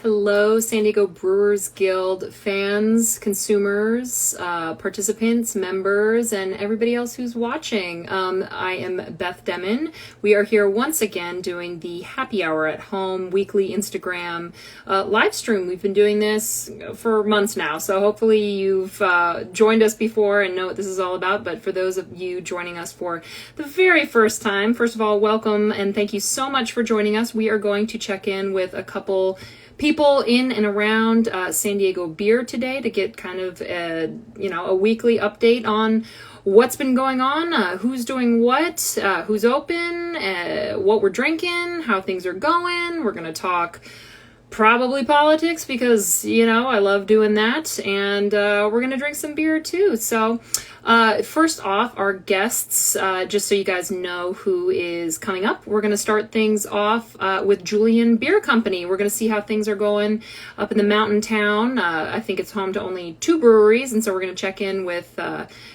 Hello, San Diego Brewers Guild fans, consumers, participants, members, and everybody else who's watching. I am Beth Demon. We are here once again doing the Happy Hour at Home weekly Instagram live stream. We've been doing this for months now, so hopefully you've joined us before and know what this is all about. But for those of you joining us for the very first time, first of all, welcome and thank you so much for joining us. We are going to check in with a couple people in and around San Diego Beer today to get kind of a weekly update on what's been going on, who's doing what, who's open, what we're drinking, how things are going. We're going to talk probably politics because, I love doing that. And we're going to drink some beer too. So first off, our guests, just so you guys know who is coming up, we're going to start things off with Julian Beer Company. We're going to see how things are going up in the mountain town. I think it's home to only 2 breweries, and so we're going to check in with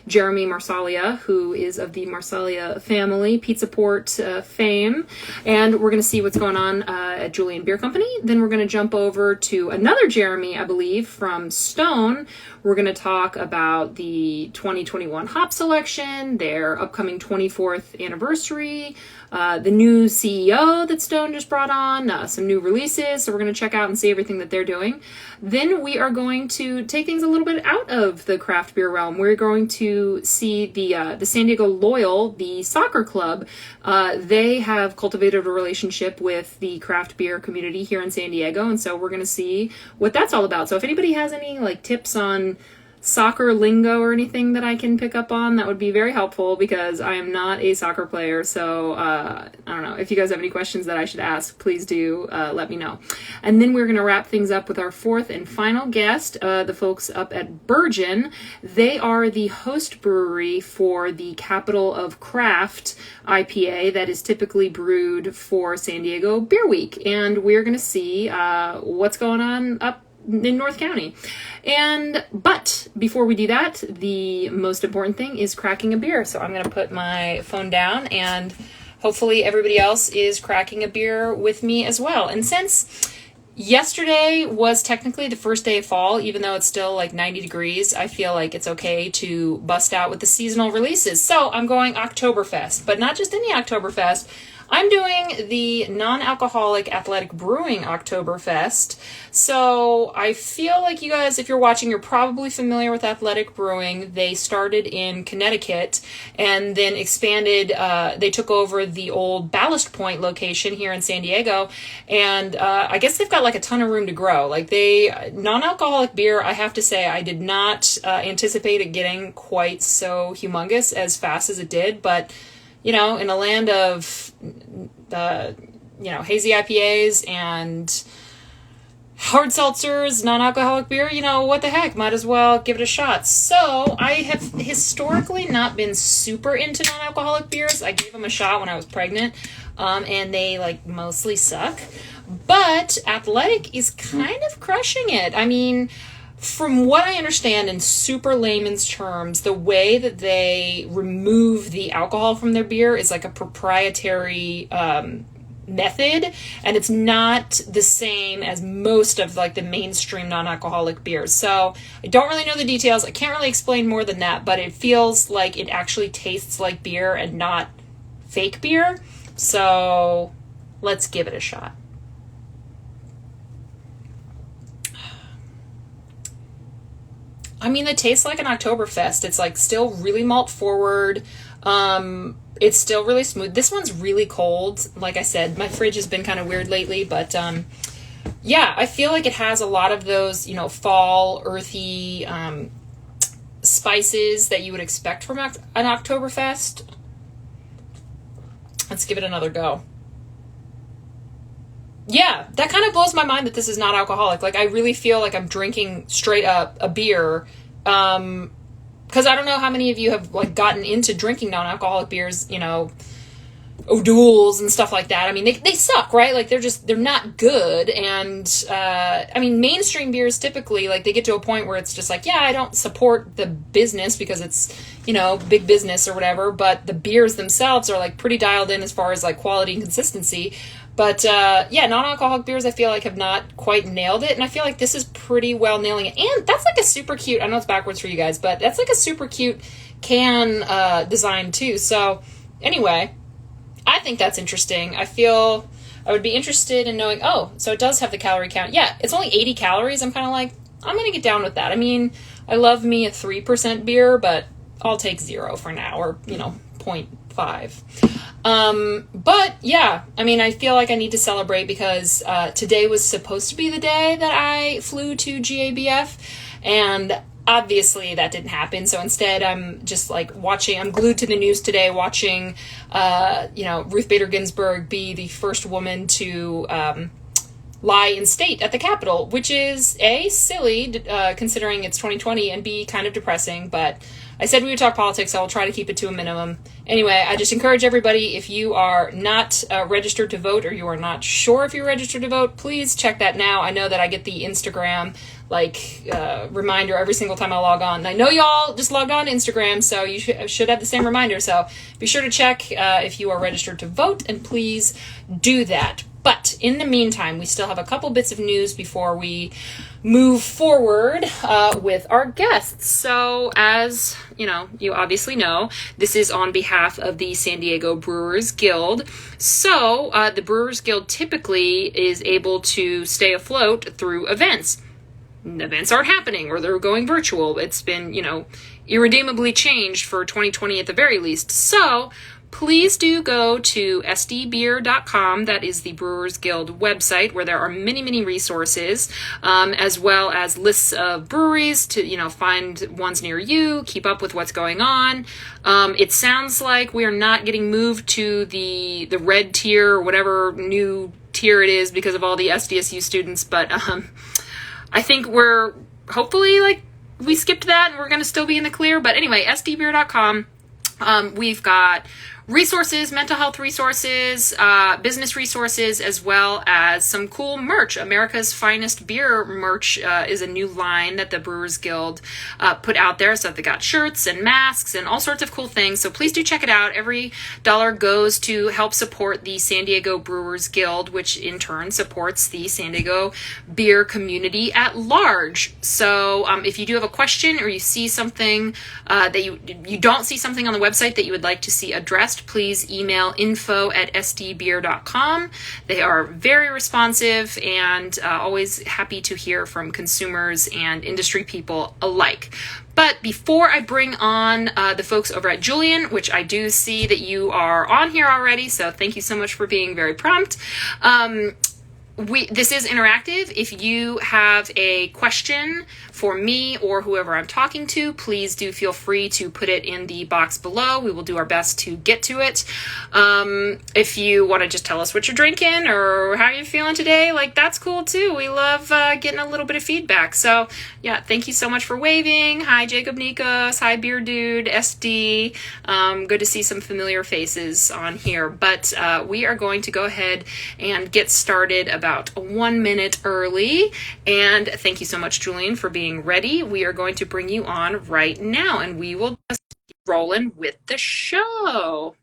Jeremy Marsalia, who is of the Marsalia family, Pizza Port fame, and we're going to see what's going on at Julian Beer Company. Then we're going to jump over to another Jeremy, I believe, from Stone. We're going to talk about the 2021 hop selection, their upcoming 24th anniversary, the new CEO that Stone just brought on, some new releases. So we're going to check out and see everything that they're doing. Then we are going to take things a little bit out of the craft beer realm. We're going to see the San Diego Loyal, the soccer club. They have cultivated a relationship with the craft beer community here in San Diego. And so we're going to see what that's all about. So if anybody has any tips on soccer lingo or anything that I can pick up on, that would be very helpful because I am not a soccer player. So I don't know, if you guys have any questions that I should ask, please do let me know. And then we're going to wrap things up with our fourth and final guest, the folks up at Burgeon. They are the host brewery for the Capital of Craft IPA that is typically brewed for San Diego Beer Week. And we're going to see what's going on up in North County. But before we do that, the most important thing is cracking a beer. So I'm going to put my phone down and hopefully everybody else is cracking a beer with me as well. And since yesterday was technically the first day of fall, even though it's still 90 degrees, I feel like it's okay to bust out with the seasonal releases. So I'm going Oktoberfest, but not just any Oktoberfest. I'm doing the non-alcoholic athletic brewing Oktoberfest. So I feel like you guys, if you're watching, you're probably familiar with athletic brewing. They started in Connecticut and then expanded. They took over the old Ballast Point location here in San Diego. And I guess they've got a ton of room to grow. Non-alcoholic beer, I have to say, I did not anticipate it getting quite so humongous as fast as it did. But in a land of, hazy IPAs and hard seltzers, non-alcoholic beer, what the heck, might as well give it a shot. So I have historically not been super into non-alcoholic beers. I gave them a shot when I was pregnant, and they mostly suck. But Athletic is kind of crushing it. I mean, from what I understand in super layman's terms, the way that they remove the alcohol from their beer is a proprietary method, and it's not the same as most of the mainstream non-alcoholic beers. So I don't really know the details. I can't really explain more than that, but it feels like it actually tastes like beer and not fake beer. So let's give it a shot. I mean, it tastes like an Oktoberfest. It's still really malt forward. It's still really smooth. This one's really cold. Like I said, my fridge has been kind of weird lately, but yeah, I feel like it has a lot of those, fall, earthy spices that you would expect from an Oktoberfest. Let's give it another go. Yeah, that kind of blows my mind that this is not alcoholic. I really feel like I'm drinking straight up a beer. Because I don't know how many of you have gotten into drinking non-alcoholic beers, O'Doul's and stuff like that. I mean, they suck, right? They're not good. And, I mean, mainstream beers typically, they get to a point where it's just yeah, I don't support the business because it's, big business or whatever, but the beers themselves are pretty dialed in as far as quality and consistency. But yeah, non-alcoholic beers I feel like have not quite nailed it, and I feel like this is pretty well nailing it. And that's like a super cute, I know it's backwards for you guys, but that's like a super cute can design too. So anyway, I think that's interesting. I would be interested in knowing, oh, so it does have the calorie count. Yeah, it's only 80 calories. I'm kind of like, I'm going to get down with that. I mean, I love me a 3% beer, but I'll take 0 for now, or, 0.5. But yeah, I mean, I feel like I need to celebrate because today was supposed to be the day that I flew to GABF, and obviously that didn't happen. So instead I'm just like I'm glued to the news today watching, Ruth Bader Ginsburg be the first woman to lie in state at the Capitol, which is A, silly, considering it's 2020, and B, kind of depressing, but I said we would talk politics, so I'll try to keep it to a minimum. Anyway, I just encourage everybody, if you are not registered to vote, or you are not sure if you're registered to vote, please check that now. I know that I get the Instagram reminder every single time I log on. And I know y'all just logged on to Instagram, so you should have the same reminder. So be sure to check if you are registered to vote, and please do that. But in the meantime, we still have a couple bits of news before we move forward with our guests. So as you obviously know, this is on behalf of the San Diego Brewers Guild. So the Brewers Guild typically is able to stay afloat through events. Events aren't happening, or they're going virtual. It's been, irredeemably changed for 2020 at the very least. So please do go to sdbeer.com. That is the Brewers Guild website, where there are many, many resources, as well as lists of breweries to, find ones near you, keep up with what's going on. It sounds like we are not getting moved to the red tier, or whatever new tier it is, because of all the SDSU students, but I think we're hopefully we skipped that and we're going to still be in the clear. But anyway, sdbeer.com. We've got resources, mental health resources, business resources, as well as some cool merch. America's Finest Beer merch is a new line that the Brewers Guild put out there. So they got shirts and masks and all sorts of cool things. So please do check it out. Every dollar goes to help support the San Diego Brewers Guild, which in turn supports the San Diego beer community at large. So if you do have a question, or you see something that you don't see something on the website that you would like to see addressed, please email info@sdbeer.com. They are very responsive and always happy to hear from consumers and industry people alike. But before I bring on the folks over at Julian, which I do see that you are on here already, so thank you so much for being very prompt. This is interactive. If you have a question for me or whoever I'm talking to, please do feel free to put it in the box below. We will do our best to get to it. If you want to just tell us what you're drinking or how you're feeling today, that's cool too. We love getting a little bit of feedback. So yeah, thank you so much for waving. Hi, Jacob Nikos. Hi, Beer Dude, SD. Good to see some familiar faces on here. But we are going to go ahead and get started about 1 minute early. And thank you so much, Julian, for being ready. We are going to bring you on right now, and we will just keep rolling with the show.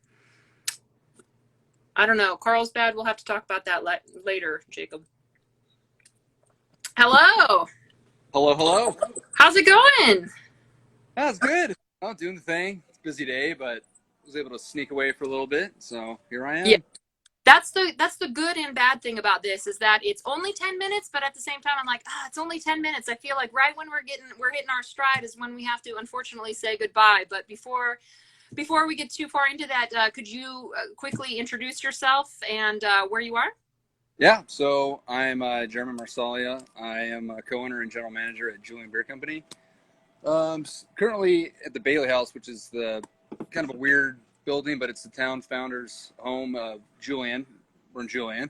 I don't know. Carlsbad, we'll have to talk about that later, Jacob. Hello. Hello. How's it going? That's good. I'm doing the thing. It's a busy day, but I was able to sneak away for a little bit, so here I am. Yeah. That's the good and bad thing about this, is that it's only 10 minutes, but at the same time, I'm like, it's only 10 minutes. I feel like right when we're hitting our stride is when we have to unfortunately say goodbye. But before we get too far into that, could you quickly introduce yourself and where you are? Yeah, so I'm Jeremy Marsalia. I am a co-owner and general manager at Julian Beer Company. Currently at the Bailey House, which is the kind of a weird building, but it's the town founder's home of Julian. We're in Julian.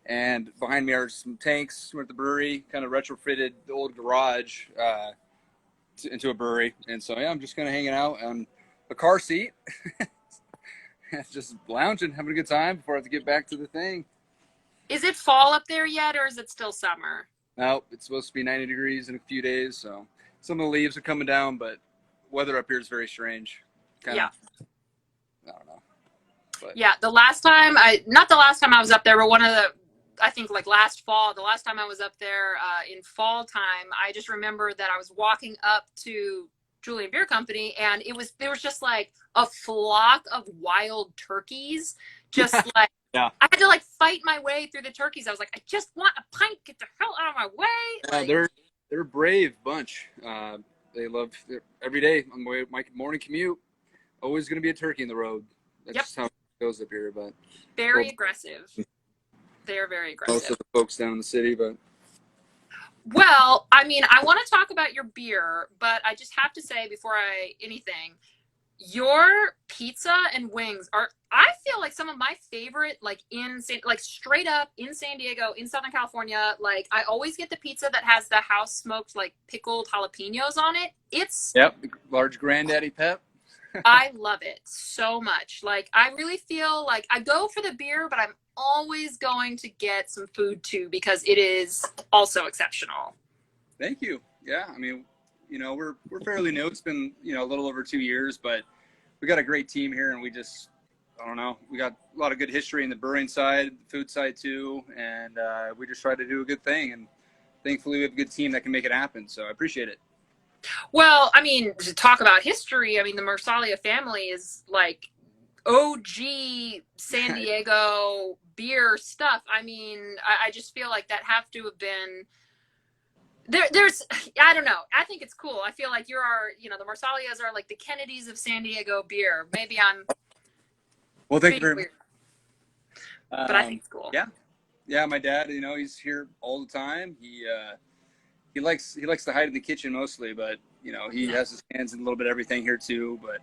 And behind me are some tanks. We're at the brewery, kind of retrofitted the old garage into a brewery. And so, yeah, I'm just kind of hanging out on a car seat. Just lounging, having a good time before I have to get back to the thing. Is it fall up there yet, or is it still summer? No, it's supposed to be 90 degrees in a few days. So some of the leaves are coming down, but weather up here is very strange. I don't know. But Yeah, not the last time I was up there, but I think like last fall, the last time I was up there in fall time, I just remember that I was walking up to Julian Beer Company, and there was just like a flock of wild turkeys, just like yeah, I had to like fight my way through the turkeys. I was like, I just want a pint, get the hell out of my way. Like, they're a brave bunch. They love every day on my morning commute. Always going to be a turkey in the road. That's yep, just how it goes up here. But very aggressive. They are very most aggressive. of the folks down in the city, but Well, I mean, I want to talk about your beer, but I just have to say before anything, your pizza and wings are, I feel like some of my favorite, like like straight up in San Diego, in Southern California. Like I always get the pizza that has the house smoked, like pickled jalapenos on it. yep, large granddaddy pep. I love it so much. Like I really feel like I go for the beer, but I'm always going to get some food too because it is also exceptional. Thank you. Yeah, I mean, we're fairly new. It's been a little over 2 years, but we got a great team here, and I don't know, we got a lot of good history in the brewing side, the food side too, and we just try to do a good thing, and thankfully we have a good team that can make it happen. So I appreciate it. Well, I mean, to talk about history, I mean, the Marsalia family is like OG San Diego beer stuff. I mean, I just feel like that have to have been there's I don't know. I think it's cool. I feel like the Marsalias are like the Kennedys of San Diego beer. Maybe I'm Well, thank you being very weird, much. but I think it's cool. Yeah, my dad, he's here all the time. He likes to hide in the kitchen mostly, but he has his hands in a little bit of everything here too. But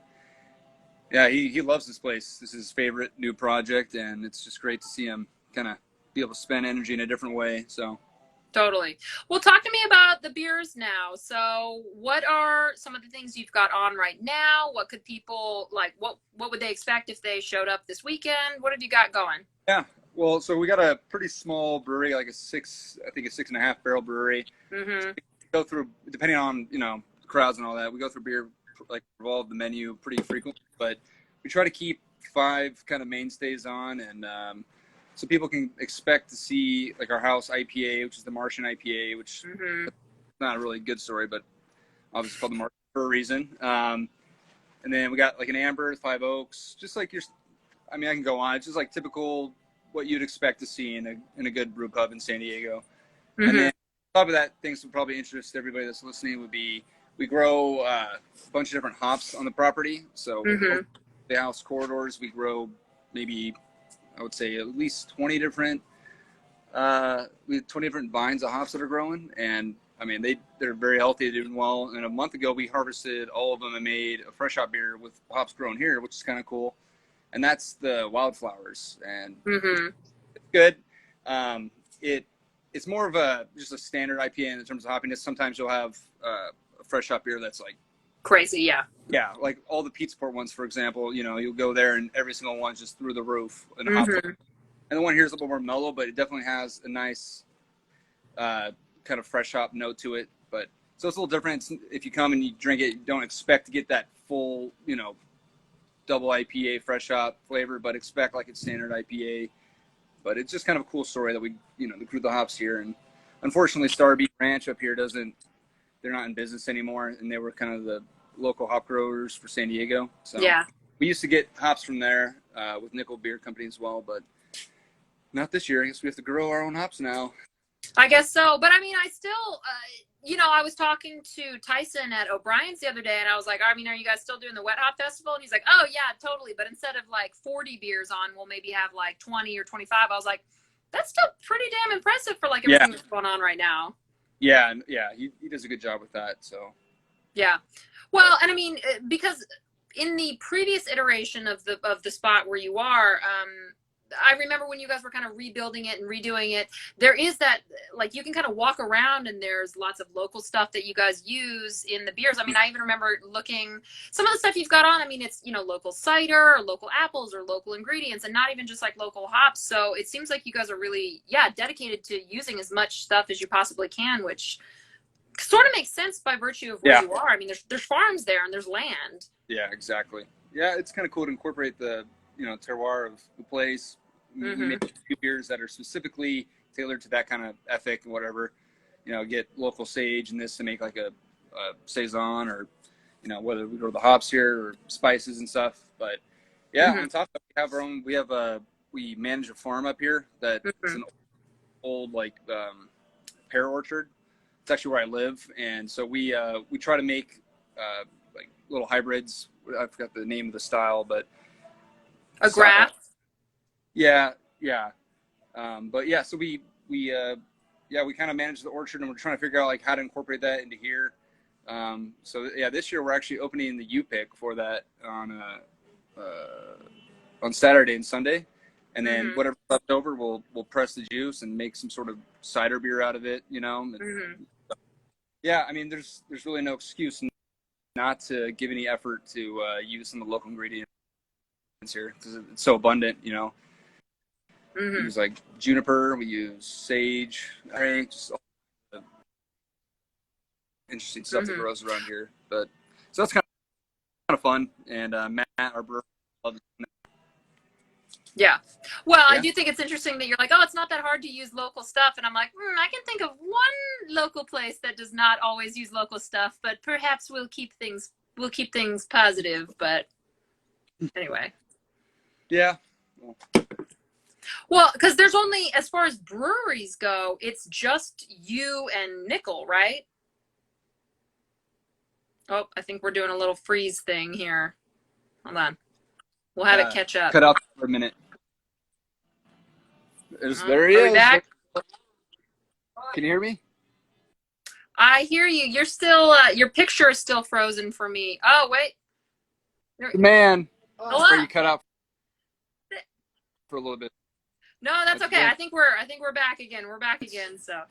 yeah, he loves this place. This is his favorite new project, and it's just great to see him kind of be able to spend energy in a different way. So Totally. Well, talk to me about the beers now. So, what are some of the things you've got on right now? What could people like? What would they expect if they showed up this weekend? What have you got going? yeah, well, so we got a pretty small brewery, like I think a 6.5 barrel brewery. Mm-hmm. We go through, depending on crowds and all that, we go through beer, like revolve the menu pretty frequently, but we try to keep 5 kind of mainstays on, and so people can expect to see like our house IPA, which is the Martian IPA, which Mm-hmm. is not a really good story, but obviously called the Martian for a reason. And then we got like an amber, 5 oaks, just like I mean, I can go on. It's just like typical what you'd expect to see in a good brew pub in San Diego. Mm-hmm. And then on top of that, things that would probably interest everybody that's listening would be we grow a bunch of different hops on the property. So Mm-hmm. the house corridors, we grow maybe, I would say, at least 20 different we have 20 different vines of hops that are growing, and I mean they're very healthy, they're doing well. And a month ago we harvested all of them and made a fresh hop beer with hops grown here, which is kind of cool. And that's the wildflowers, and Mm-hmm. it's good. It's more of just a standard IPA in terms of hoppiness. Sometimes you'll have a fresh hop beer that's like Crazy, yeah. yeah, like all the Pizza Port ones, for example. You'll go there and every single one's just through the roof and hop. Mm-hmm. And the one here is a little more mellow, but it definitely has a nice kind of fresh hop note to it. But so it's a little different. If you come and you drink it, you don't expect to get that full, double IPA fresh hop flavor, but expect like it's standard IPA. But it's just kind of a cool story that we, grew the hops here. And unfortunately, Starbeat Ranch up here they're not in business anymore. And they were kind of the local hop growers for San Diego. So Yeah. we used to get hops from there with Nickel Beer Company as well, but not this year. I guess we have to grow our own hops now. I guess so. But I mean, I still, I was talking to Tyson at O'Brien's the other day, and I was like, I mean, are you guys still doing the Wet Hop Festival? And he's like, oh, yeah, totally. But instead of like 40 beers on, we'll maybe have like 20 or 25. I was like, that's still pretty damn impressive for like everything that's going on right now. Yeah, he does a good job with that. So yeah. Well, and I mean, because in the previous iteration of the spot where you are, I remember when you guys were kind of rebuilding it and redoing it, there is that, like, you can kind of walk around and there's lots of local stuff that you guys use in the beers. I mean, I even remember looking, some of the stuff you've got on, I mean, it's, local cider or local apples or local ingredients and not even just like local hops. So it seems like you guys are really, dedicated to using as much stuff as you possibly can, which sort of makes sense by virtue of where you are. I mean, there's farms there and there's land. Yeah, exactly. Yeah, it's kind of cool to incorporate the terroir of the place. We make a few beers that are specifically tailored to that kind of ethic and whatever. Get local sage and this to make like a saison, or whether we go to the hops here or spices and stuff. But yeah, on top of that, we have our own. We manage a farm up here that's an old like pear orchard. It's actually where I live, and so we try to make like little hybrids. I forgot the name of the style, but a graft. Yeah. But yeah, so we kind of manage the orchard, and we're trying to figure out like how to incorporate that into here. So yeah, this year we're actually opening the U-Pick for that on Saturday and Sunday, and then whatever's left over, we'll press the juice and make some sort of cider beer out of it. Yeah, I mean, there's really no excuse not to give any effort to use some of the local ingredients here because it's so abundant. We use like juniper, we use sage, just all the interesting stuff that grows around here. But so that's kind of fun. And Matt, our brewer, loves it. Yeah. Well, I do think it's interesting that you're like, oh, it's not that hard to use local stuff. And I'm like, I can think of one local place that does not always use local stuff, but perhaps we'll keep things positive. But anyway. Yeah. Well, because there's only, as far as breweries go, it's just you and Nickel, right? Oh, I think we're doing a little freeze thing here. Hold on. We'll have it catch up. Cut out for a minute. There he is. Back? Can you hear me? I hear you. You're still, your picture is still frozen for me. Oh, wait. Man. Hello? You cut out for a little bit. No, that's okay. Good. I think we're back again. We're back again. So.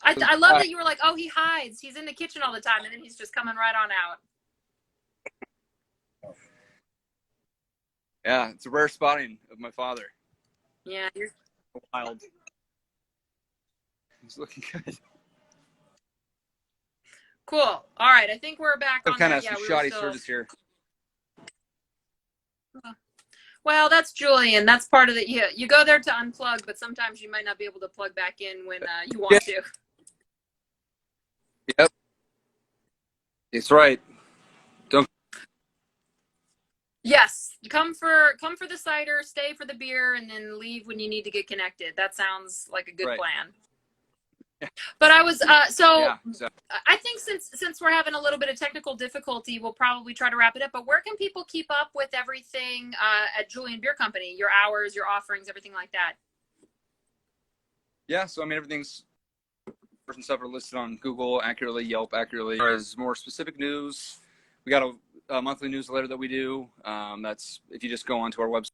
I love that you were like, oh, he hides. He's in the kitchen all the time, and then he's just coming right on out. Yeah, it's a rare spotting of my father. Yeah, you're wild. He's looking good. Cool. All right, I think we're back on. Kind of some shoddy service here. Well, that's Julian. That's part of the. You go there to unplug, but sometimes you might not be able to plug back in when you want to. Yep. It's right. Yes, come for the cider, stay for the beer, and then leave when you need to get connected. That sounds like a good plan. Yeah. But I was I think since we're having a little bit of technical difficulty, we'll probably try to wrap it up. But where can people keep up with everything at Julian Beer Company? Your hours, your offerings, everything like that. Yeah, so I mean everything's and stuff are listed on Google accurately, Yelp accurately. As more specific news, we got a monthly newsletter that we do. That's if you just go onto our website.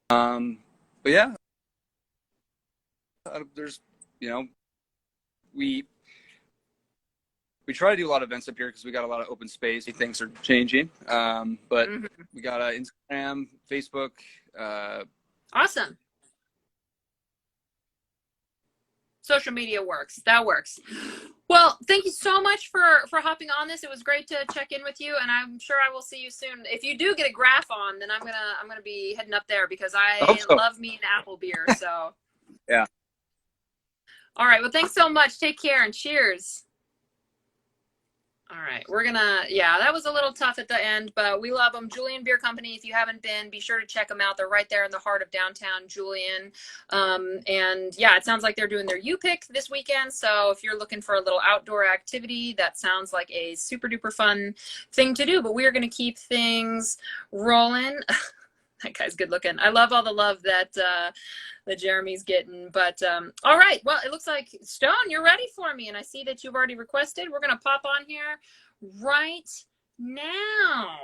But yeah, there's we try to do a lot of events up here because we got a lot of open space. Things are changing, but we got Instagram, Facebook. Awesome. Social media works. That works. Well, thank you so much for hopping on this. It was great to check in with you, and I'm sure I will see you soon. If you do get a graph on, then I'm gonna be heading up there because I love me an apple beer. So yeah. All right. Well, thanks so much. Take care and cheers. All right, we're gonna, that was a little tough at the end, but we love them. Julian Beer Company, if you haven't been, be sure to check them out. They're right there in the heart of downtown Julian. And yeah, it sounds like they're doing their U-Pick this weekend. So if you're looking for a little outdoor activity, that sounds like a super duper fun thing to do, but we're gonna keep things rolling. That guy's good looking. I love all the love that Jeremy's getting. But all right, well, it looks like Stone, you're ready for me, and I see that you've already requested. We're gonna pop on here right now.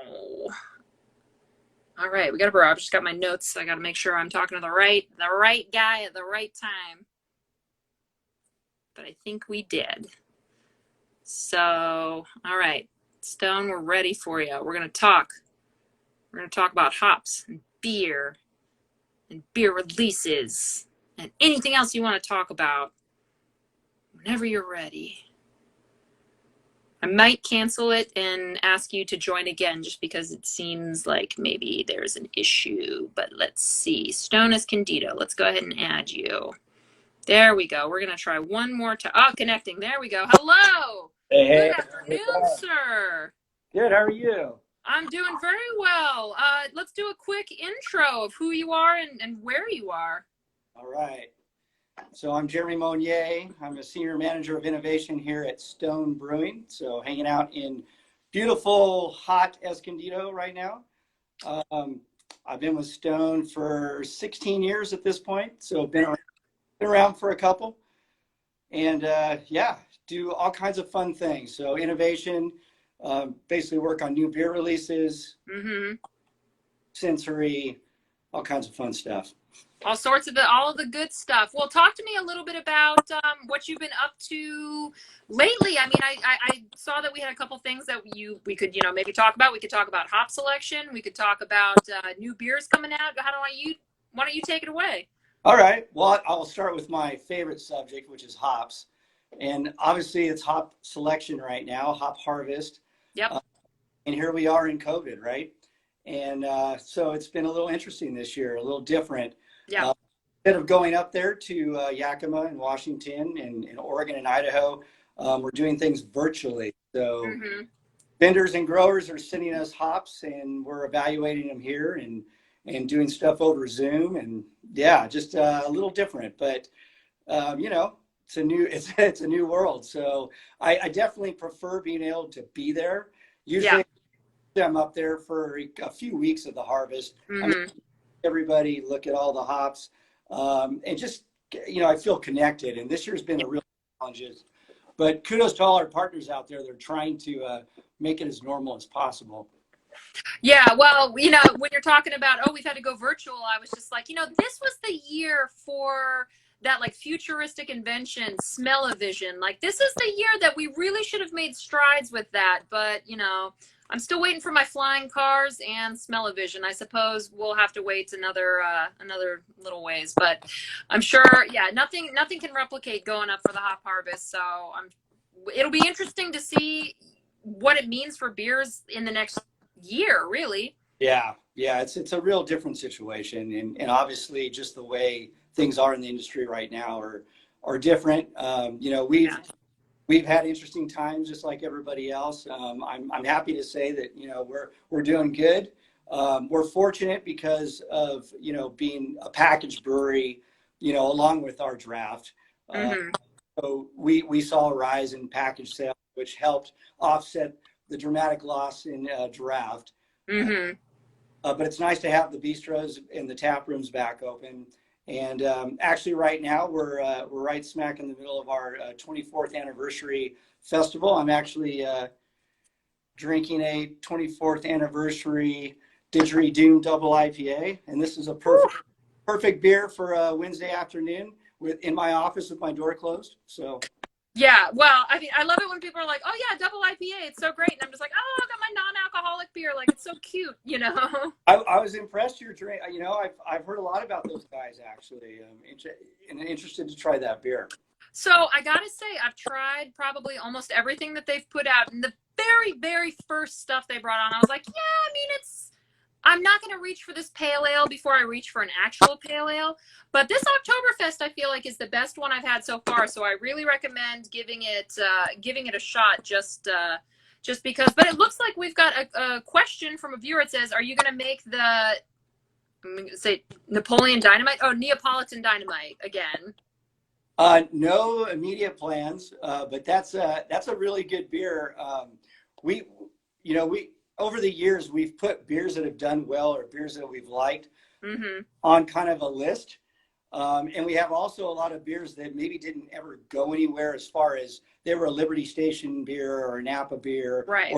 All right, we got to brew. I've just got my notes. I got to make sure I'm talking to the right guy at the right time. But I think we did. So, all right, Stone, we're ready for you. We're gonna talk. We're going to talk about hops and beer releases and anything else you want to talk about whenever you're ready. I might cancel it and ask you to join again just because it seems like maybe there's an issue. But let's see. Stone Escondido. Let's go ahead and add you. There we go. We're going to try one more time. Oh, connecting. There we go. Hello. Hey, Good hey, how's it afternoon, going? sir. Good. How are you? I'm doing very well. Let's do a quick intro of who you are and where you are. All right. So I'm Jeremy Monnier. I'm a senior manager of innovation here at Stone Brewing. So hanging out in beautiful, hot Escondido right now. I've been with Stone for 16 years at this point. So been around for a couple. And yeah, do all kinds of fun things. So innovation, basically work on new beer releases, sensory, all kinds of fun stuff. All sorts of all of the good stuff. Well, talk to me a little bit about what you've been up to lately. I mean, I saw that we had a couple things that we could maybe talk about. We could talk about hop selection. We could talk about new beers coming out. Why don't you take it away? All right. Well, I'll start with my favorite subject, which is hops. And obviously it's hop selection right now, hop harvest. Yep. And here we are in COVID, right? And so it's been a little interesting this year, a little different. Yeah. Instead of going up there to Yakima and Washington and Oregon and Idaho, we're doing things virtually. So vendors and growers are sending us hops and we're evaluating them here and doing stuff over Zoom. And yeah, just a little different, but it's a new world. So I definitely prefer being able to be there. Usually I'm up there for a few weeks of the harvest. Everybody look at all the hops and just, I feel connected. And this year's been a real challenge. But kudos to all our partners out there. They're trying to make it as normal as possible. Yeah, well, when you're talking about, we've had to go virtual, I was just like, this was the year for that like futuristic invention, smell-o-vision. Like this is the year that we really should have made strides with that. But, I'm still waiting for my flying cars and smell-o-vision. I suppose we'll have to wait another little ways, but I'm sure, nothing can replicate going up for the hop harvest. So it'll be interesting to see what it means for beers in the next year, really. Yeah, it's a real different situation, and obviously just the way things are in the industry right now are different. We've had interesting times just like everybody else. I'm happy to say that we're doing good. We're fortunate because of being a packaged brewery, along with our draft. So we saw a rise in package sales, which helped offset the dramatic loss in draft. But it's nice to have the bistros and the tap rooms back open. And actually right now we're right smack in the middle of our 24th anniversary festival. I'm actually drinking a 24th anniversary Didgeridoo Double IPA. And this is a perfect beer for a Wednesday afternoon in my office with my door closed. So. Yeah, well, I mean, I love it when people are like, "Oh yeah, double IPA, it's so great," and I'm just like, "Oh, I got my non-alcoholic beer, like it's so cute," I was impressed your drink. I've heard a lot about those guys actually, and interested to try that beer. So I gotta say, I've tried probably almost everything that they've put out, and the very, very first stuff they brought on, I was like, yeah, I mean, I'm not going to reach for this pale ale before I reach for an actual pale ale. But this Oktoberfest, I feel like, is the best one I've had so far. So I really recommend giving it a shot just because. But it looks like we've got a question from a viewer. It says, are you going to make I'm going to say Napoleon Dynamite? Oh, Neapolitan Dynamite again. No immediate plans, but that's a really good beer. We over the years, we've put beers that have done well or beers that we've liked on kind of a list. And we have also a lot of beers that maybe didn't ever go anywhere as far as they were a Liberty Station beer or a Napa beer, right,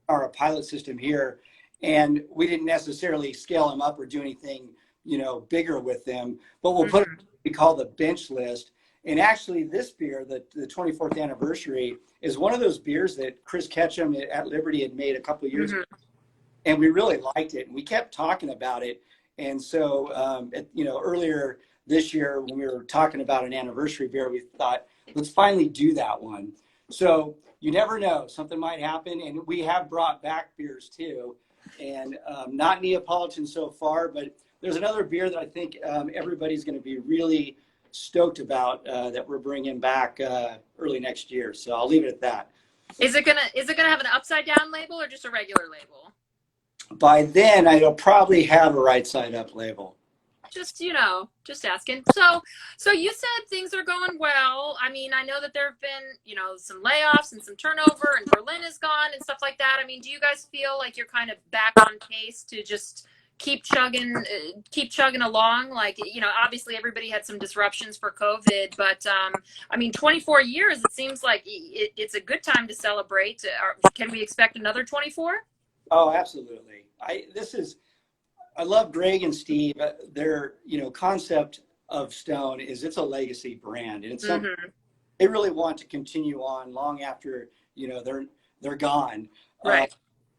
or a pilot system here. And we didn't necessarily scale them up or do anything, bigger with them. But we'll put what we call the bench list. And actually this beer, the 24th anniversary, is one of those beers that Chris Ketchum at Liberty had made a couple of years ago. And we really liked it. And we kept talking about it. And so, earlier this year when we were talking about an anniversary beer, we thought, let's finally do that one. So you never know, something might happen. And we have brought back beers too, and not Neapolitan so far, but there's another beer that I think everybody's going to be really stoked about that we're bringing back early next year. So I'll leave it at that. Is it gonna have an upside down label or just a regular label? By then, I'll probably have a right side up label. Just, just asking. So you said things are going well. I mean, I know that there have been, some layoffs and some turnover, and Berlin is gone and stuff like that. I mean, do you guys feel like you're kind of back on pace to just keep chugging along? Like, obviously everybody had some disruptions for COVID, but I mean, 24 years, it seems like it's a good time to celebrate. Can we expect another 24? Oh, absolutely. I love Greg and Steve. Their, concept of Stone is it's a legacy brand, and it's something they really want to continue on long after, they're gone. Right.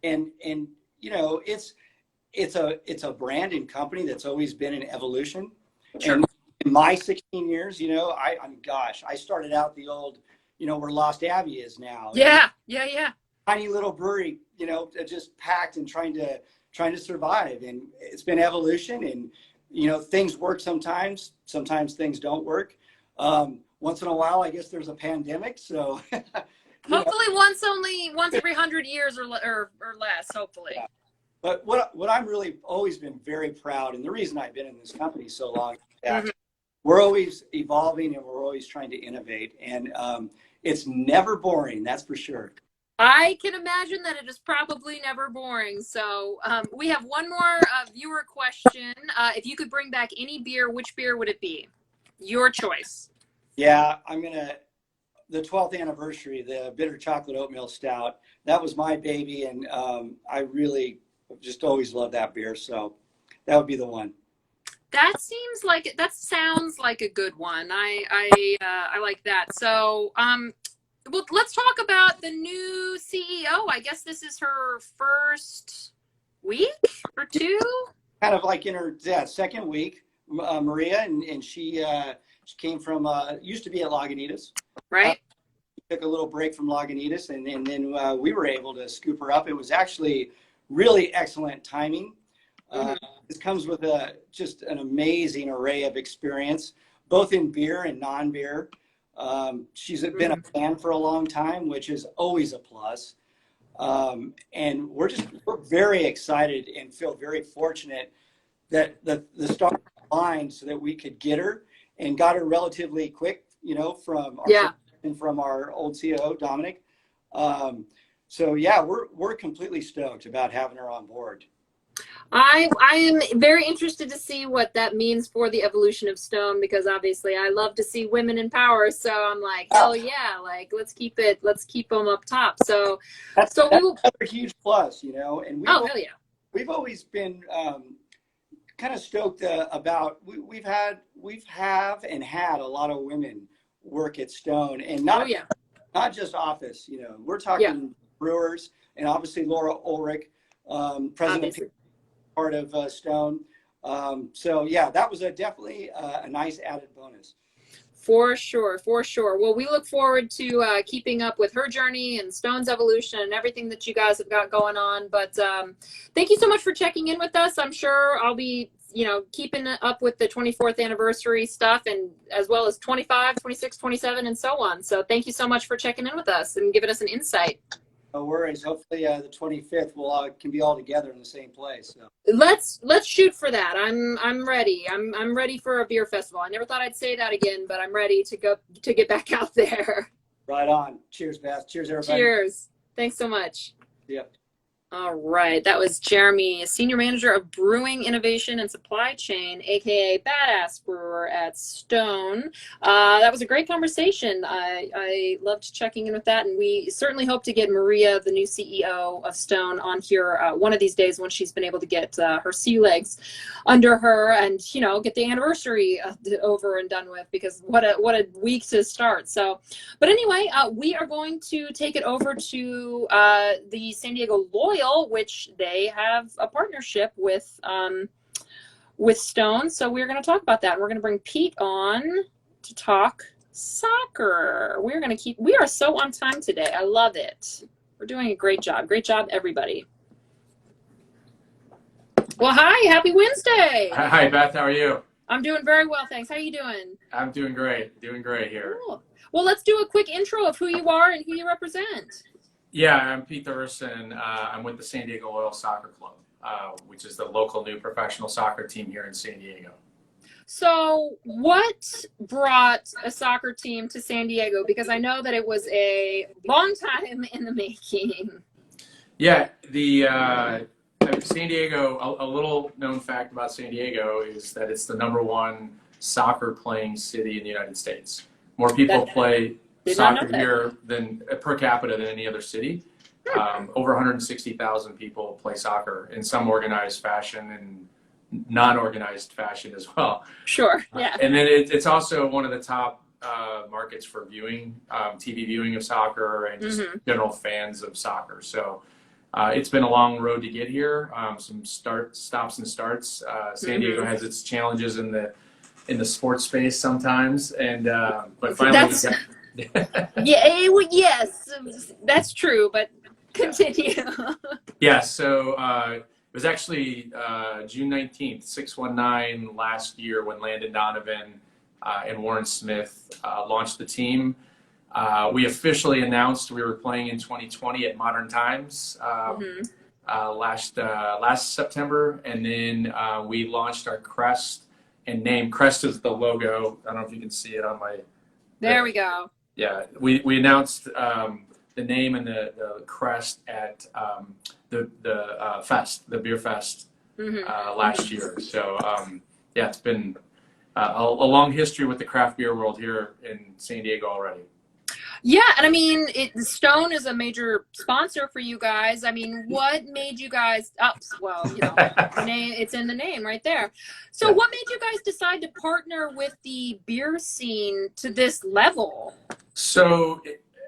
And it's a brand and company that's always been in evolution. Sure. And in my 16 years, I started out the old, where Lost Abbey is now. Yeah. Tiny little brewery, just packed and trying to survive. And it's been evolution, and things work sometimes things don't work. Once in a while, I guess there's a pandemic, so hopefully once every 100 years or less, hopefully. Yeah. But what I'm really always been very proud, and the reason I've been in this company so long, is that we're always evolving and we're always trying to innovate, and it's never boring, that's for sure. I can imagine that it is probably never boring. So we have one more viewer question. If you could bring back any beer, which beer would it be? Your choice. Yeah, the 12th anniversary, the bitter chocolate oatmeal stout, that was my baby, and I really just always loved that beer. So that would be the one. That sounds like a good one. I like that. So, well, let's talk about the new CEO. I guess this is her first week or two. Kind of like in her second week, Maria, and she came from used to be at Lagunitas. Right. Took a little break from Lagunitas, and then we were able to scoop her up. It was actually really excellent timing. This comes with just an amazing array of experience, both in beer and non-beer. She's been a fan for a long time, which is always a plus. And we're very excited and feel very fortunate that the stars aligned so that we could get her, and got her relatively quick, from our old CEO, Dominic. So yeah, we're completely stoked about having her on board. I am very interested to see what that means for the evolution of Stone, because obviously I love to see women in power. So I'm like, hell yeah, like let's keep them up top. So that's another huge plus, and hell yeah. We've always been kind of stoked about we've had a lot of women work at Stone, and not just office, we're talking Brewers, and obviously Laura Ulrich, president part of Stone. So yeah, that was definitely a nice added bonus. For sure. Well, we look forward to keeping up with her journey and Stone's evolution and everything that you guys have got going on. But thank you so much for checking in with us. I'm sure I'll be, keeping up with the 24th anniversary stuff, and as well as 25, 26, 27, and so on. So thank you so much for checking in with us and giving us an insight. No worries. Hopefully the 25th can be all together in the same place. So. Let's shoot for that. I'm ready. I'm ready for a beer festival. I never thought I'd say that again, but I'm ready to get back out there. Right on. Cheers, Beth. Cheers, everybody. Cheers. Thanks so much. Yep. All right. That was Jeremy, Senior Manager of Brewing, Innovation, and Supply Chain, aka Badass Brewer at Stone. That was a great conversation. I loved checking in with that, and we certainly hope to get Maria, the new CEO of Stone, on here one of these days once she's been able to get her sea legs under her, and get the anniversary over and done with, because what a week to start. So, but anyway, we are going to take it over to the San Diego Loyal, which they have a partnership with Stone. So we're going to talk about that. And we're going to bring Pete on to talk Soccer. We are so on time today. I love it. We're doing a great job. Great job, everybody. Well, hi, happy Wednesday. Hi, Beth. How are you? I'm doing very well, thanks. How are you doing? I'm doing great. Doing great here. Cool. Well, let's do a quick intro of who you are and who you represent. Yeah, I'm Pete Thurston. I'm with the San Diego Loyal Soccer Club, which is the local new professional soccer team here in San Diego. So what brought a soccer team to San Diego? Because I know that it was a long time in the making. Yeah, San Diego, a little known fact about San Diego is that it's the #1 soccer playing city in the United States. More people play soccer here than per capita than any other city. Over 160,000 people play soccer in some organized fashion and non-organized fashion as well. Sure, yeah. And then it's also one of the top markets for viewing, TV viewing of soccer and just general fans of soccer. So it's been a long road to get here. Some stops and starts. San Diego has its challenges in the sports space sometimes, and but finally yes, that's true. But continue. Yeah. So it was actually June 19th, 619 last year when Landon Donovan and Warren Smith launched the team. We officially announced we were playing in 2020 at Modern Times last September, and then we launched our crest and name. Crest is the logo. I don't know if you can see it on my. There we go. Yeah, we announced the name and the crest at the fest, the beer fest last year. So yeah, it's been a long history with the craft beer world here in San Diego already. Yeah, and I mean, Stone is a major sponsor for you guys. I mean, what made you guys? Well, you know, it's in the name right there. So, what made you guys decide to partner with the beer scene to this level? So,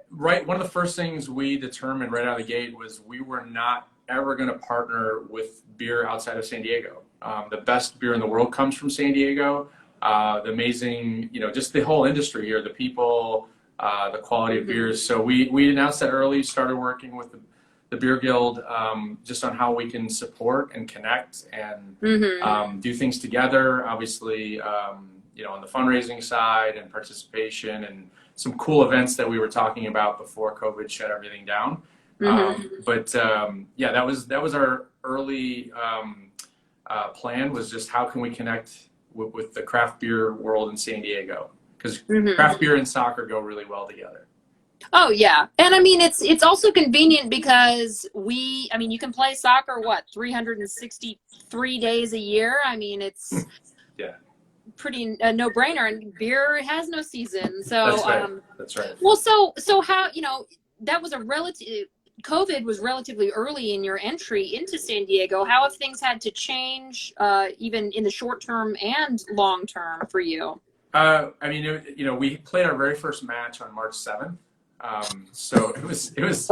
one of the first things we determined right out of the gate was we were not ever going to partner with beer outside of San Diego. The best beer in the world comes from San Diego. The amazing, just the whole industry here, the people. The quality of beers. So we announced that early, started working with the Beer Guild just on how we can support and connect and do things together. Obviously, on the fundraising side and participation and some cool events that we were talking about before COVID shut everything down. But yeah, that was our early plan, was just how can we connect with the craft beer world in San Diego? Because craft beer and soccer go really well together. Oh yeah, and I mean it's also convenient because you can play soccer 363 days a year. I mean it's pretty no brainer, and beer has no season. So that's right. Well, so how that was COVID was relatively early in your entry into San Diego. How have things had to change, even in the short term and long term for you? We played our very first match on March 7th. So it was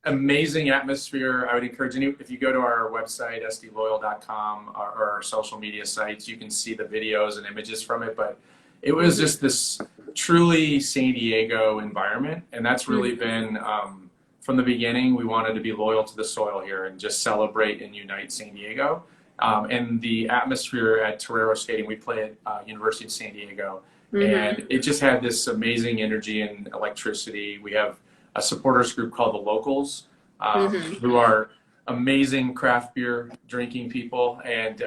amazing atmosphere. I would encourage if you go to our website, sdloyal.com, or our social media sites, you can see the videos and images from it. But it was just this truly San Diego environment. And that's really been, from the beginning, we wanted to be loyal to the soil here and just celebrate and unite San Diego. And the atmosphere at Torero Stadium, we play at University of San Diego, and it just had this amazing energy and electricity. We have a supporters group called the Locals, who are amazing craft beer drinking people, and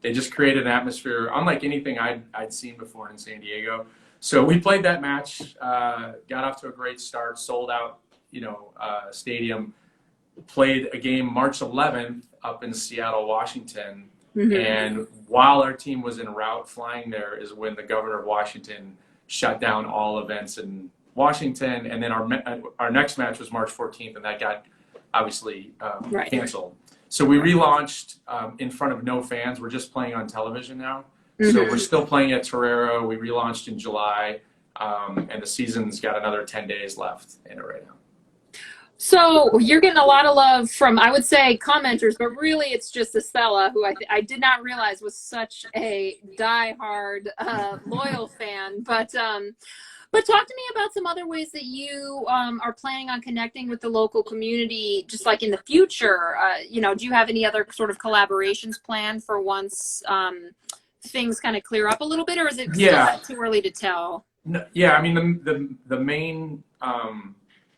they just created an atmosphere unlike anything I'd seen before in San Diego. So we played that match, got off to a great start, sold out, stadium. Played a game March 11th up in Seattle, Washington, and while our team was en route flying there is when the governor of Washington shut down all events in Washington, and then our next match was March 14th, and that got obviously canceled. So we relaunched in front of no fans. We're just playing on television now. So we're still playing at Torero. We relaunched in July, and the season's got another 10 days left in it right now. So you're getting a lot of love from, I would say, commenters, but really it's just Estella, who I did not realize was such a diehard loyal fan. But But talk to me about some other ways that you are planning on connecting with the local community, just like in the future. Do you have any other sort of collaborations planned for once things kind of clear up a little bit, or is it still too early to tell? No, yeah, I mean, the main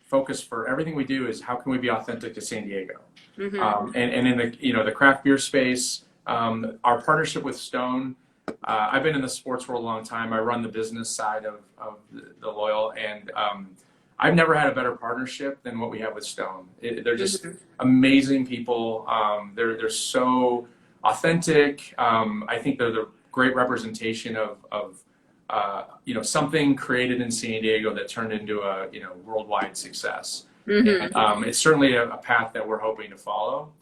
focus for everything we do is how can we be authentic to San Diego, and in the craft beer space, our partnership with Stone. I've been in the sports world a long time. I run the business side of the Loyal, and I've never had a better partnership than what we have with Stone. They're just amazing people. They're so authentic. I think they're the great representation of something created in San Diego that turned into a worldwide success. And, it's certainly a path that we're hoping to follow.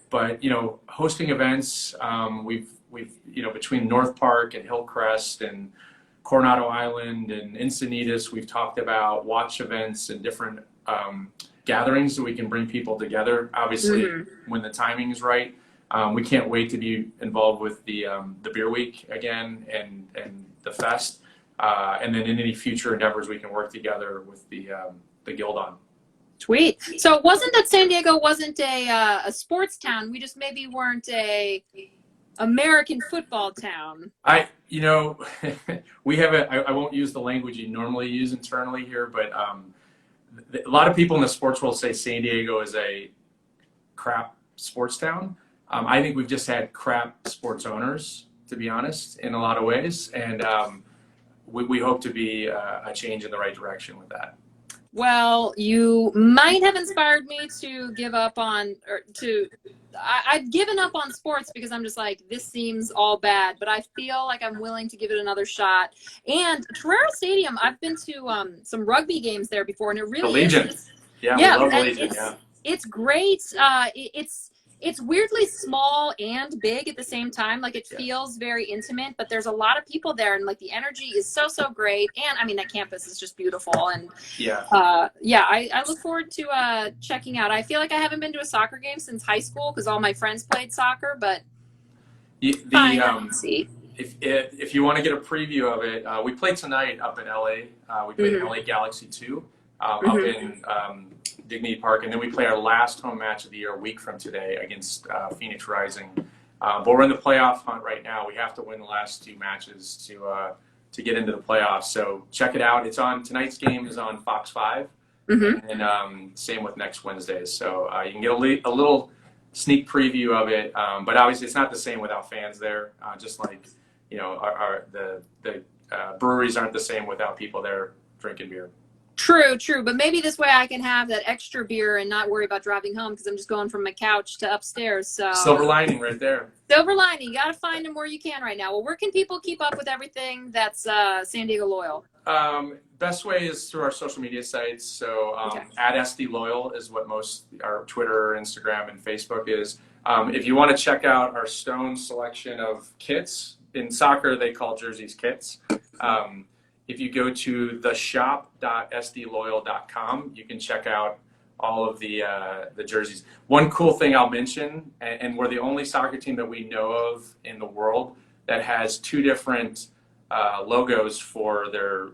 But hosting events, we've between North Park and Hillcrest and Coronado Island and Encinitas, we've talked about watch events and different gatherings so we can bring people together. Obviously, when the timing is right. We can't wait to be involved with the Beer Week again and the fest, and then in any future endeavors we can work together with the guild on. Sweet. So it wasn't that San Diego wasn't a sports town. We just maybe weren't a American football town. We have I won't use the language you normally use internally here, but a lot of people in the sports world say San Diego is a crap sports town. I think we've just had crap sports owners, to be honest, in a lot of ways, and we hope to be a change in the right direction with that. Well, you might have inspired me to give up on, I've given up on sports because I'm just like, this seems all bad, but I feel like I'm willing to give it another shot. And Torero Stadium, I've been to some rugby games there before, and it really is. Yeah, we love Legion, it's great. It's weirdly small and big at the same time. Like it feels very intimate, but there's a lot of people there, and like the energy is so great. And I mean, that campus is just beautiful. And I look forward to checking out. I feel like I haven't been to a soccer game since high school because all my friends played soccer. But see. If you want to get a preview of it, we played tonight up in LA. We played in LA Galaxy 2 up in Dignity Park, and then we play our last home match of the year a week from today against Phoenix Rising. But we're in the playoff hunt right now. We have to win the last 2 matches to get into the playoffs. So check it out. Tonight's game is on Fox 5, and same with next Wednesdays. So you can get a little sneak preview of it. But obviously, it's not the same without fans there. Just like the breweries aren't the same without people there drinking beer. True. But maybe this way I can have that extra beer and not worry about driving home because I'm just going from my couch to upstairs. So silver lining right there. Silver lining. You got to find them where you can right now. Well, where can people keep up with everything that's San Diego Loyal? Best way is through our social media sites. So at SD Loyal is what most our Twitter, Instagram, and Facebook is. If you want to check out our Stone selection of kits, in soccer they call jerseys kits. If you go to theshop.sdloyal.com, you can check out all of the jerseys. One cool thing I'll mention, and we're the only soccer team that we know of in the world that has 2 different logos for their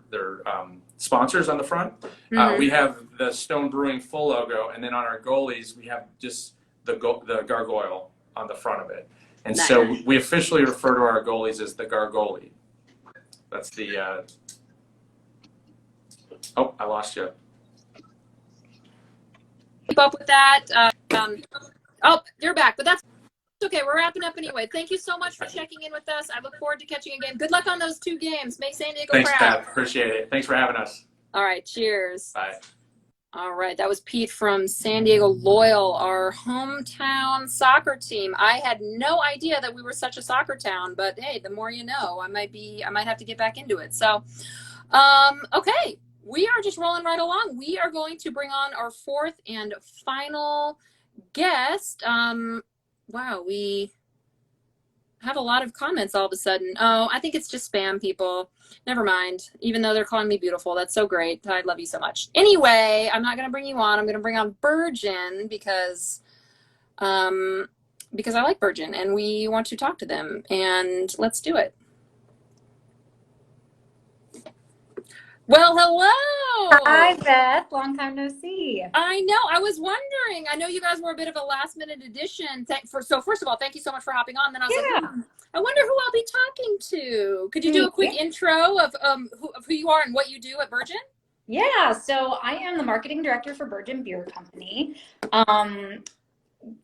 sponsors on the front. We have the Stone Brewing full logo, and then on our goalies, we have just the gargoyle on the front of it. And so we officially refer to our goalies as the Gargoyle. That's the... Oh, I lost you. Keep up with that. Oh, you're back, but that's okay. We're wrapping up anyway. Thank you so much for checking in with us. I look forward to catching again. Good luck on those 2 games. Make San Diego proud. Thanks, Pat. Appreciate it. Thanks for having us. All right. Cheers. Bye. All right. That was Pete from San Diego Loyal, our hometown soccer team. I had no idea that we were such a soccer town, but hey, the more you know. I might have to get back into it. So, okay. We are just rolling right along. We are going to bring on our 4th and final guest. Wow, we have a lot of comments all of a sudden. Oh, I think it's just spam people. Never mind. Even though they're calling me beautiful. That's so great. I love you so much. Anyway, I'm not going to bring you on. I'm going to bring on Burgeon because I like Burgeon and we want to talk to them. And let's do it. Well, hello. Hi, Beth. Long time no see. I know. I was wondering. I know you guys were a bit of a last minute addition. So first of all, thank you so much for hopping on. Then I was like, Yeah. I wonder who I'll be talking to. Could you do a quick Yeah. intro of who you are and what you do at Burgeon? Yeah. So I am the marketing director for Burgeon Beer Company. Um,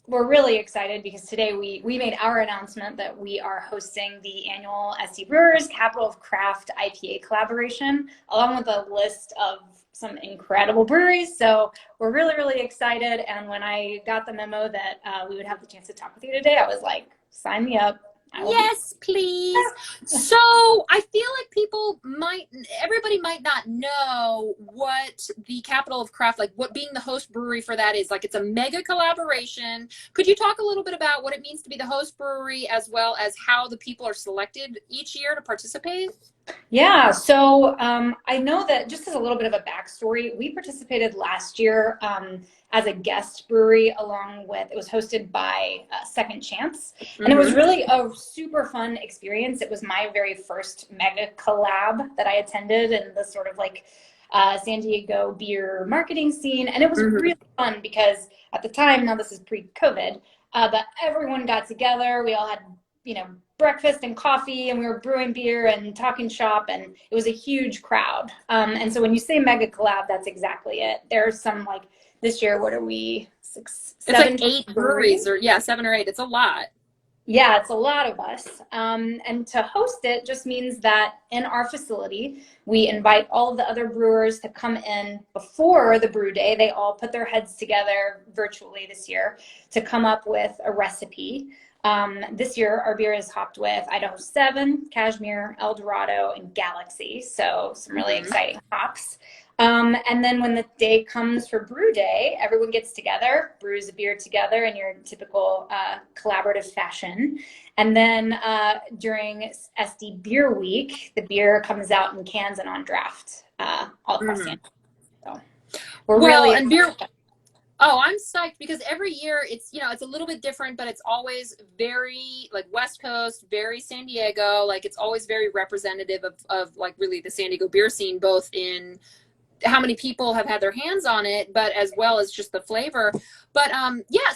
we're really excited because today we made our announcement that we are hosting the annual SD Brewers Capital of Craft IPA collaboration, along with a list of some incredible breweries. So we're really, really excited. And when I got the memo that we would have the chance to talk with you today, I was like, sign me up. Yes, please. So I feel like everybody might not know what the Capital of Craft, like what being the host brewery for that is. Like it's a mega collaboration. Could you talk a little bit about what it means to be the host brewery as well as how the people are selected each year to participate? Yeah, so I know that just as a little bit of a backstory, we participated last year as a guest brewery it was hosted by Second Chance. And it was really a super fun experience. It was my very first mega collab that I attended in the sort of like San Diego beer marketing scene. And it was really fun because at the time, now this is pre-COVID, but everyone got together. We all had, breakfast and coffee, and we were brewing beer and talking shop, and it was a huge crowd. And so when you say mega collab, that's exactly it. There's some like this year, what are we, seven? It's like 8 breweries or 7 or 8. It's a lot. Yeah, it's a lot of us. And to host it just means that in our facility, we invite all of the other brewers to come in before the brew day. They all put their heads together virtually this year to come up with a recipe. This year, our beer is hopped with Idaho 7, Cashmere, El Dorado, and Galaxy. So some really exciting hops. And then when the day comes for brew day, everyone gets together, brews a beer together in your typical collaborative fashion. And then during SD Beer Week, the beer comes out in cans and on draft all across San Diego. So we're really and beer. Oh, I'm psyched because every year it's a little bit different, but it's always very like West Coast, very San Diego. Like it's always very representative of like really the San Diego beer scene, both in how many people have had their hands on it, but as well as just the flavor. But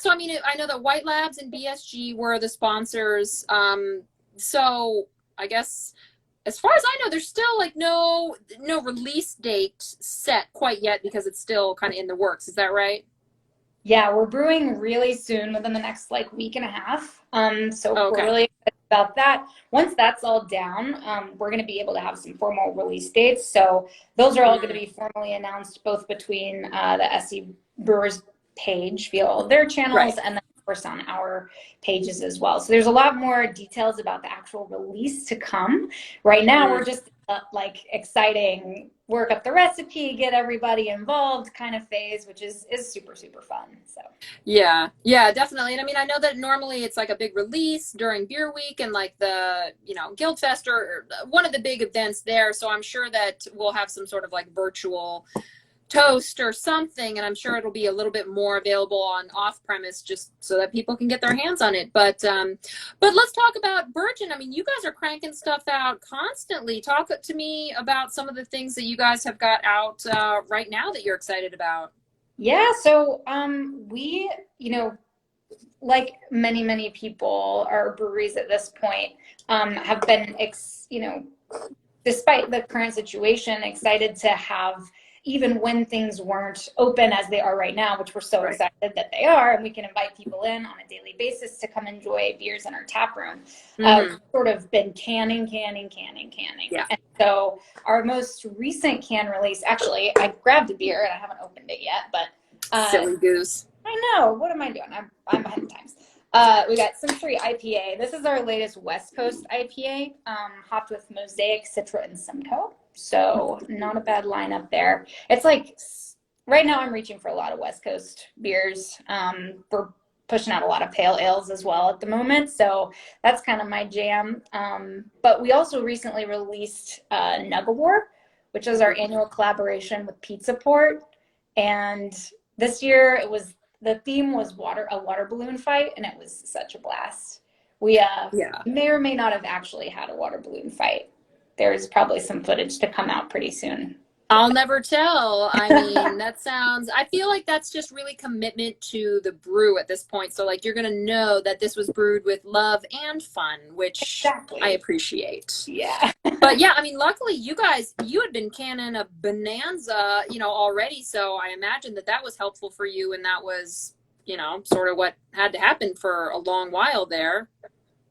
so I mean, I know that White Labs and BSG were the sponsors. So I guess as far as I know, there's still like no release date set quite yet because it's still kind of in the works. Is that right? Yeah, we're brewing really soon within the next like week and a half. So we're really excited about that. Once that's all down, we're going to be able to have some formal release dates. So those are all going to be formally announced both between the SC Brewers page via all their channels and then of course on our pages as well. So there's a lot more details about the actual release to come. Right now, we're just like exciting, work up the recipe, get everybody involved kind of phase, which is super, super fun. So yeah, definitely. And I mean, I know that normally it's like a big release during Beer Week and like the, Guild Fest or one of the big events there. So I'm sure that we'll have some sort of like virtual toast or something, and I'm sure it'll be a little bit more available on off premise just so that people can get their hands on it. But let's talk about Burgeon. I mean, you guys are cranking stuff out constantly. Talk to me about some of the things that you guys have got out right now that you're excited about. Yeah, so we, like many people, our breweries at this point have been, despite the current situation, excited to have, even when things weren't open as they are right now, which we're so excited that they are, and we can invite people in on a daily basis to come enjoy beers in our tap room. Sort of been canning. Yeah. And so our most recent can release, actually, I grabbed a beer and I haven't opened it yet, but silly goose. I know. What am I doing? I'm behind the times. We got Century IPA. This is our latest West Coast IPA, hopped with Mosaic, Citra, and Simcoe. So not a bad lineup there. It's like right now I'm reaching for a lot of West Coast beers. We're pushing out a lot of pale ales as well at the moment. So that's kind of my jam. But we also recently released Nugawar, which is our annual collaboration with Pizza Port. And this year the theme was a water balloon fight, and it was such a blast. We may or may not have actually had a water balloon fight. There's probably some footage to come out pretty soon I'll never tell. I mean, I feel like that's just really commitment to the brew at this point. So like you're going to know that this was brewed with love and fun, which I Exactly. appreciate. Yeah. But yeah, I mean, luckily you had been canning a bonanza, already. So I imagine that was helpful for you. And that was, sort of what had to happen for a long while there.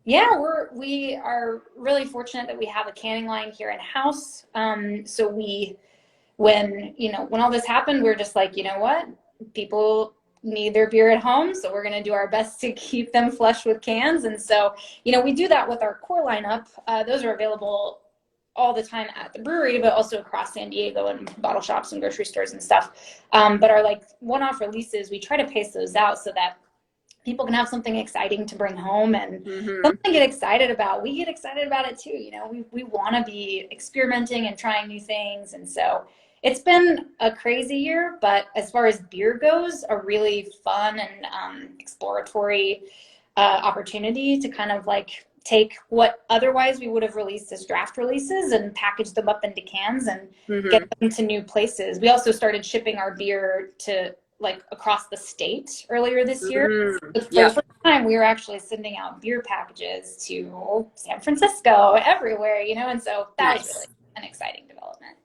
Yeah, we are really fortunate that we have a canning line here in house. So when all this happened, we are just like, you know what? People need their beer at home, so we're going to do our best to keep them flush with cans. And so, we do that with our core lineup. Those are available all the time at the brewery, but also across San Diego and bottle shops and grocery stores and stuff. But our like one-off releases, we try to pace those out so that people can have something exciting to bring home and something to get excited about. We get excited about it too. We want to be experimenting and trying new things. And so it's been a crazy year, but as far as beer goes, a really fun and exploratory opportunity to kind of like take what otherwise we would have released as draft releases and package them up into cans and get them to new places. We also started shipping our beer to like across the state earlier this year. For the first time, we were actually sending out beer packages to San Francisco, everywhere, and so that was really an exciting development.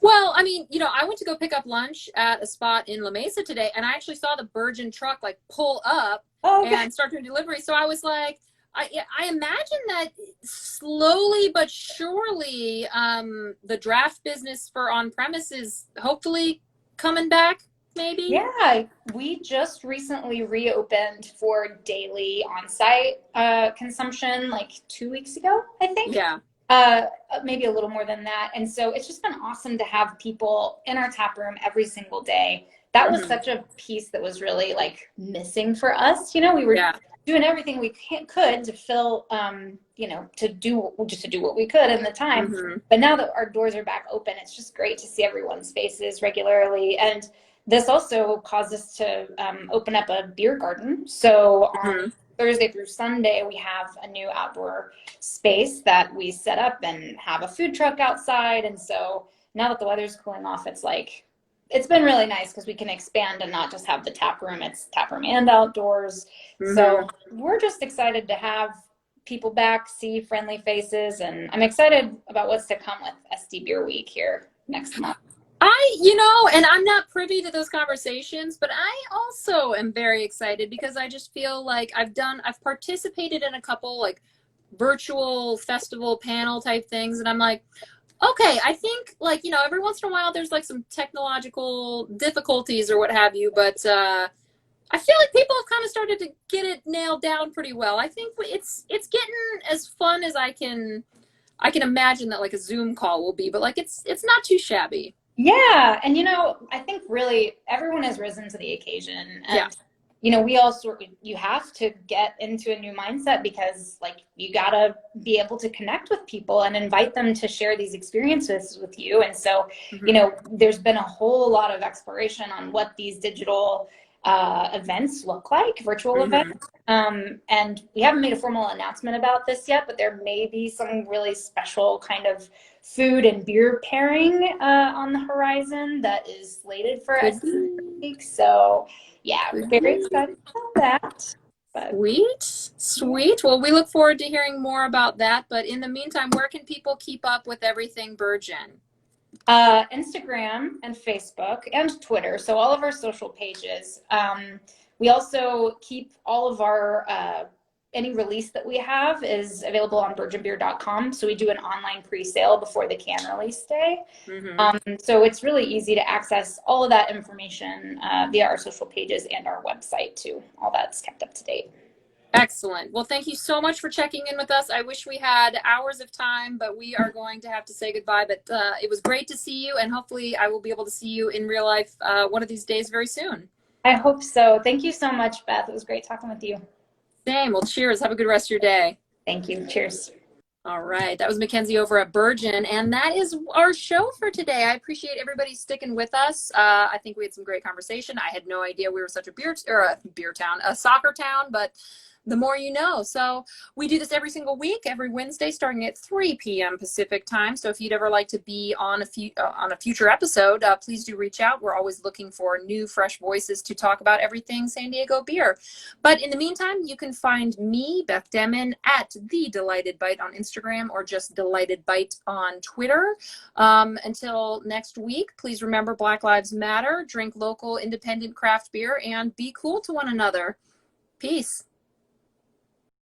Well, I mean, I went to go pick up lunch at a spot in La Mesa today, and I actually saw the Burgeon truck like pull up and start doing delivery. So I was like, I imagine that slowly but surely the draft business for on-premise is hopefully coming back. Maybe? Yeah, we just recently reopened for daily on-site consumption like 2 weeks ago, I think. Yeah. Maybe a little more than that. And so it's just been awesome to have people in our tap room every single day. That was such a piece that was really like missing for us. We were doing everything we could to fill, to do what we could in the time. But now that our doors are back open, it's just great to see everyone's faces regularly. And this also caused us to open up a beer garden. So on Thursday through Sunday, we have a new outdoor space that we set up and have a food truck outside. And so now that the weather's cooling off, it's been really nice because we can expand and not just have the tap room, it's tap room and outdoors. So we're just excited to have people back, see friendly faces, and I'm excited about what's to come with SD Beer Week here next month. And I'm not privy to those conversations, but I also am very excited because I just feel like I've participated in a couple like virtual festival panel type things. And I'm like, okay, I think like, every once in a while there's like some technological difficulties or what have you, but I feel like people have kind of started to get it nailed down pretty well. I think it's getting as fun as I can imagine that like a Zoom call will be, but like it's not too shabby. Yeah. And, I think really everyone has risen to the occasion. And, we all you have to get into a new mindset because like you got to be able to connect with people and invite them to share these experiences with you. And so, there's been a whole lot of exploration on what these digital events look like, virtual events. And we haven't made a formal announcement about this yet, but there may be some really special kind of food and beer pairing on the horizon that is slated for us this week. So yeah, we're very excited about that. But. Sweet. Well, we look forward to hearing more about that. But in the meantime, where can people keep up with everything Burgeon? Instagram and Facebook and Twitter. So all of our social pages. We also keep all of our any release that we have is available on burgeonbeer.com. So we do an online pre-sale before the can release day. So it's really easy to access all of that information via our social pages and our website too. All that's kept up to date. Excellent. Well, thank you so much for checking in with us. I wish we had hours of time, but we are going to have to say goodbye. But it was great to see you, and hopefully I will be able to see you in real life one of these days very soon. I hope so. Thank you so much, Beth. It was great talking with you. Same. Well, cheers. Have a good rest of your day. Thank you. Cheers. All right. That was Mackenzie over at Burgeon, and that is our show for today. I appreciate everybody sticking with us. I think we had some great conversation. I had no idea we were such a beer town, a soccer town, but The more you know. So we do this every single week, every Wednesday, starting at 3 p.m. Pacific time. So if you'd ever like to be on a future episode, please do reach out. We're always looking for new, fresh voices to talk about everything San Diego beer. But in the meantime, you can find me, Beth Demon, at The Delighted Bite on Instagram, or just Delighted Bite on Twitter. Until next week, please remember Black Lives Matter, drink local, independent craft beer, and be cool to one another. Peace.